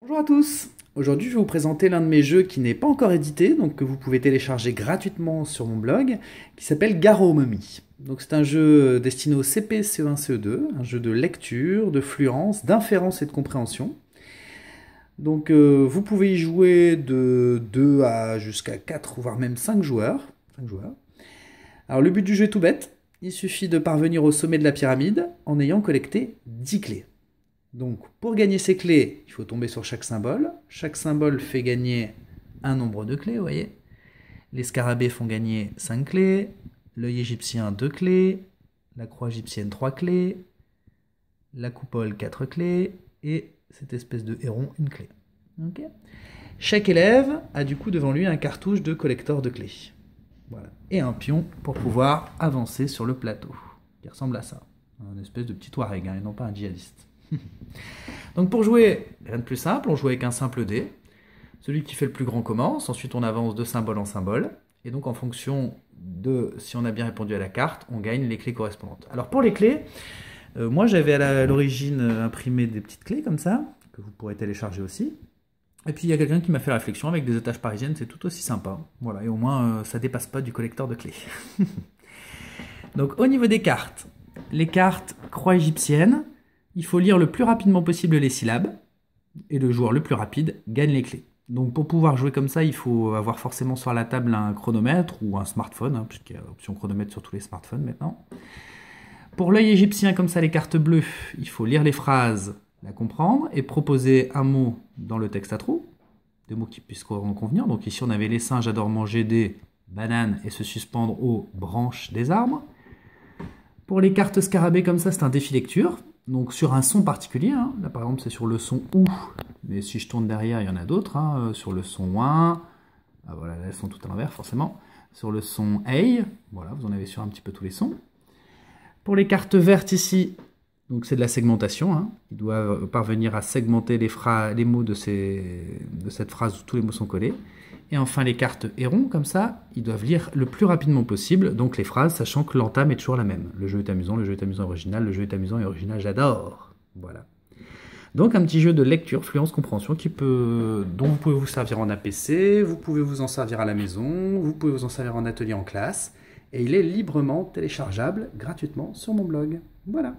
Bonjour à tous. Aujourd'hui, je vais vous présenter l'un de mes jeux qui n'est pas encore édité, donc que vous pouvez télécharger gratuitement sur mon blog, qui s'appelle Garo Mommy. Donc c'est un jeu destiné au CP, CE1, CE2, un jeu de lecture, de fluence, d'inférence et de compréhension. Donc vous pouvez y jouer de 2 à jusqu'à 4, voire même 5 joueurs. 5 joueurs. Alors le but du jeu est tout bête. Il suffit de parvenir au sommet de la pyramide en ayant collecté 10 clés. Donc, pour gagner ces clés, il faut tomber sur chaque symbole. Chaque symbole fait gagner un nombre de clés, vous voyez. Les scarabées font gagner 5 clés, l'œil égyptien 2 clés, la croix égyptienne 3 clés, la coupole 4 clés, et cette espèce de héron 1 clé. Okay. Chaque élève a du coup devant lui un cartouche de collecteur de clés. Voilà. Et un pion pour pouvoir avancer sur le plateau, qui ressemble à ça. Un espèce de petit Touareg, et non pas un djihadiste. Donc pour jouer, rien de plus simple, on joue avec un simple dé. Celui qui fait le plus grand commence, ensuite on avance de symbole en symbole. Et donc en fonction de si on a bien répondu à la carte, on gagne les clés correspondantes. Alors pour les clés, moi j'avais à l'origine imprimé des petites clés comme ça, que vous pourrez télécharger aussi. Et puis il y a quelqu'un qui m'a fait la réflexion avec des attaches parisiennes, c'est tout aussi sympa. Voilà, et au moins ça dépasse pas du collecteur de clés. Donc au niveau des cartes, les cartes croix égyptienne, il faut lire le plus rapidement possible les syllabes, et le joueur le plus rapide gagne les clés. Donc pour pouvoir jouer comme ça, il faut avoir forcément sur la table un chronomètre ou un smartphone, puisqu'il y a l'option chronomètre sur tous les smartphones maintenant. Pour l'œil égyptien, comme ça, les cartes bleues, il faut lire les phrases, la comprendre, et proposer un mot dans le texte à trous, des mots qui puissent en convenir. Donc ici, on avait les singes adorent manger des bananes et se suspendre aux branches des arbres. Pour les cartes scarabées comme ça, c'est un défi lecture. Donc sur un son particulier, hein. Là par exemple c'est sur le son OU, mais si je tourne derrière il y en a d'autres, hein. Sur le son OUN, ah, voilà, là elles sont toutes à l'envers forcément, sur le son EI, voilà, vous en avez sur un petit peu tous les sons. Pour les cartes vertes ici, donc c'est de la segmentation, hein. Ils doivent parvenir à segmenter les mots de cette phrase où tous les mots sont collés. Et enfin les cartes hérons, comme ça, ils doivent lire le plus rapidement possible, donc les phrases, sachant que l'entame est toujours la même. Le jeu est amusant original, le jeu est amusant et original, j'adore. Voilà. Donc un petit jeu de lecture, fluence, compréhension, dont vous pouvez vous servir en APC, vous pouvez vous en servir à la maison, vous pouvez vous en servir en atelier en classe, et il est librement téléchargeable gratuitement sur mon blog. Voilà.